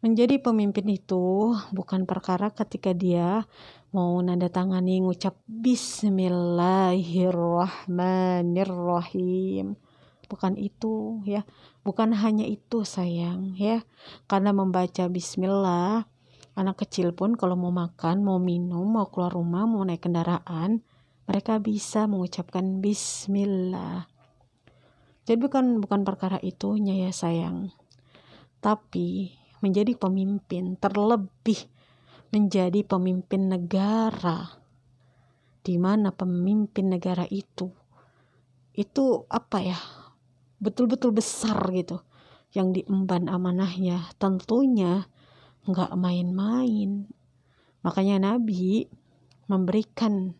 Menjadi pemimpin itu bukan perkara ketika dia mau nandatangani ngucap Bismillahirrahmanirrahim. Bukan itu ya. Bukan hanya itu sayang ya. Karena membaca Bismillah, anak kecil pun kalau mau makan, mau minum, mau keluar rumah, mau naik kendaraan, mereka bisa mengucapkan Bismillah. Jadi bukan perkara itunya ya sayang. Tapi menjadi pemimpin, terlebih menjadi pemimpin negara, di mana pemimpin negara itu betul-betul besar gitu, yang diemban amanahnya, tentunya nggak main-main. Makanya Nabi memberikan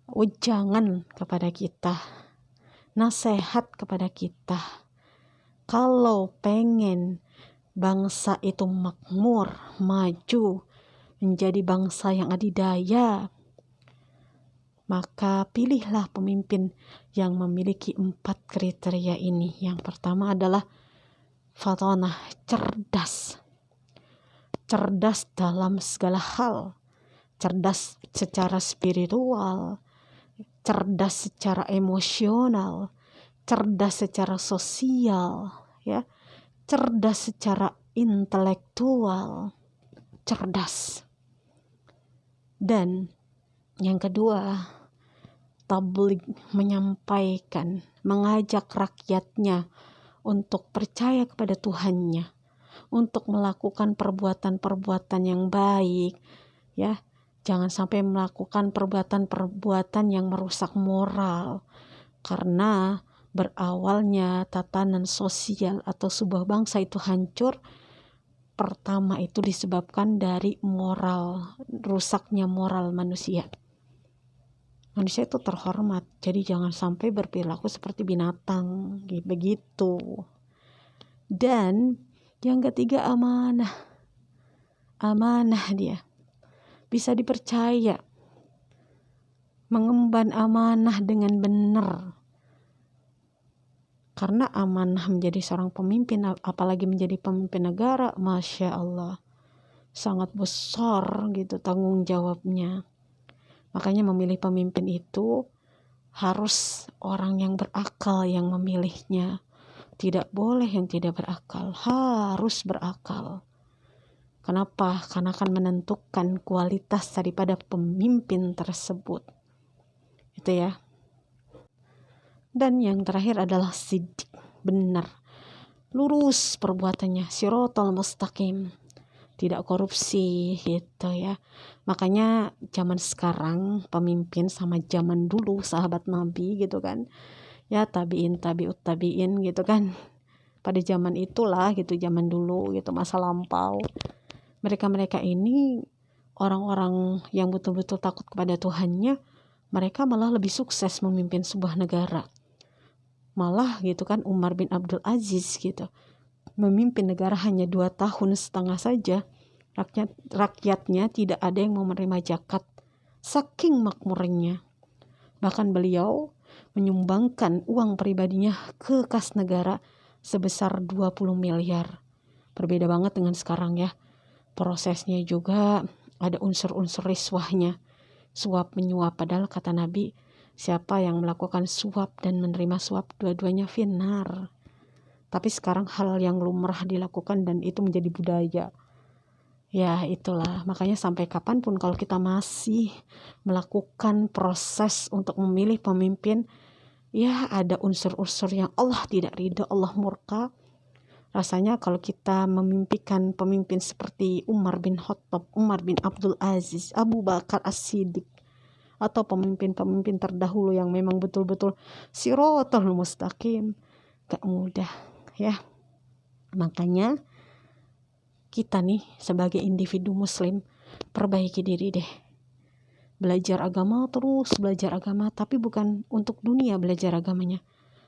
wejangan kepada kita, nasihat kepada kita, kalau pengen bangsa itu makmur, maju, menjadi bangsa yang adidaya, maka pilihlah pemimpin yang memiliki 4 kriteria ini. Yang pertama adalah fatonah, cerdas. Cerdas dalam segala hal. Cerdas secara spiritual, cerdas secara emosional, cerdas secara sosial, ya. Cerdas secara intelektual, cerdas. Dan yang kedua, tabligh, menyampaikan, mengajak rakyatnya untuk percaya kepada Tuhannya, untuk melakukan perbuatan-perbuatan yang baik, ya. Jangan sampai melakukan perbuatan-perbuatan yang merusak moral, karena berawalnya tatanan sosial atau sebuah bangsa itu hancur, pertama itu disebabkan dari moral, rusaknya moral manusia. Manusia itu terhormat, jadi jangan sampai berperilaku seperti binatang, begitu. Dan yang ketiga, amanah. Amanah dia, bisa dipercaya, mengemban amanah dengan benar. Karena amanah menjadi seorang pemimpin, apalagi menjadi pemimpin negara, Masya Allah, sangat besar gitu tanggung jawabnya. Makanya memilih pemimpin itu harus orang yang berakal yang memilihnya. Tidak boleh yang tidak berakal, harus berakal. Kenapa? Karena akan menentukan kualitas daripada pemimpin tersebut. Itu ya. Dan yang terakhir adalah siddiq, benar, lurus perbuatannya, siratal mustaqim, tidak korupsi gitu ya. Makanya zaman sekarang pemimpin sama zaman dulu sahabat Nabi gitu kan, ya, tabiin, tabiut tabiin gitu kan, pada zaman itulah gitu, zaman dulu gitu, masa lampau, mereka ini orang-orang yang betul-betul takut kepada Tuhannya, mereka malah lebih sukses memimpin sebuah negara. Malah gitu kan, Umar bin Abdul Aziz gitu memimpin negara hanya 2 tahun setengah saja, rakyatnya tidak ada yang mau menerima zakat, saking makmurnya. Bahkan beliau menyumbangkan uang pribadinya ke kas negara sebesar 20 miliar. Berbeda banget dengan sekarang ya. Prosesnya juga ada unsur-unsur riswahnya, suap menyuap, padahal kata Nabi, siapa yang melakukan suap dan menerima suap, dua-duanya finnar. Tapi sekarang hal yang lumrah dilakukan dan itu menjadi budaya. Ya itulah, makanya sampai kapanpun kalau kita masih melakukan proses untuk memilih pemimpin, ya ada unsur-unsur yang Allah tidak ridha, Allah murka. Rasanya kalau kita memimpikan pemimpin seperti Umar bin Khattab, Umar bin Abdul Aziz, Abu Bakar As-Siddiq, atau pemimpin-pemimpin terdahulu yang memang betul-betul siratal mustaqim, gak mudah ya. Makanya kita nih sebagai individu muslim, perbaiki diri deh. Belajar agama, terus belajar agama, tapi bukan untuk dunia belajar agamanya,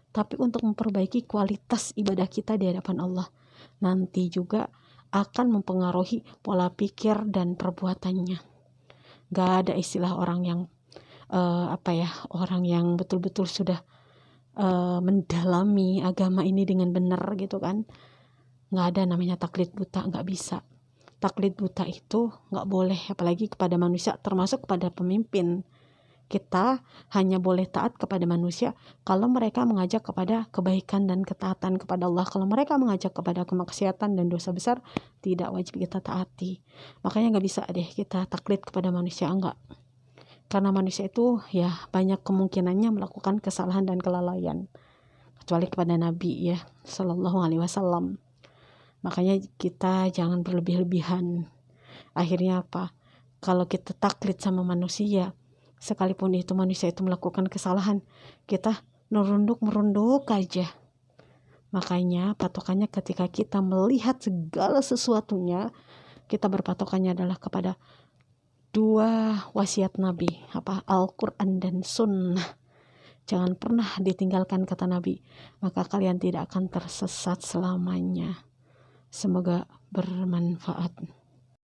tapi untuk memperbaiki kualitas ibadah kita di hadapan Allah. Nanti juga akan mempengaruhi pola pikir dan perbuatannya. Gak ada istilah orang yang orang yang betul-betul sudah mendalami agama ini dengan benar gitu kan, Nggak ada namanya taklid buta, nggak bisa. Taklid buta itu nggak boleh, apalagi kepada manusia, termasuk kepada pemimpin. Kita hanya boleh taat kepada manusia kalau mereka mengajak kepada kebaikan dan ketaatan kepada Allah. Kalau mereka mengajak kepada kemaksiatan dan dosa besar, tidak wajib kita taati. Makanya nggak bisa deh kita taklid kepada manusia, enggak. Karena manusia itu ya banyak kemungkinannya melakukan kesalahan dan kelalaian, kecuali kepada Nabi ya Sallallahu Alaihi Wasallam. Makanya kita jangan berlebih-lebihan. Akhirnya apa? Kalau kita taklid sama manusia, sekalipun itu manusia itu melakukan kesalahan, kita merunduk aja. Makanya patokannya ketika kita melihat segala sesuatunya, kita berpatokannya adalah kepada dua wasiat Nabi, Al-Quran dan Sunnah. Jangan pernah ditinggalkan kata Nabi, maka kalian tidak akan tersesat selamanya. Semoga bermanfaat.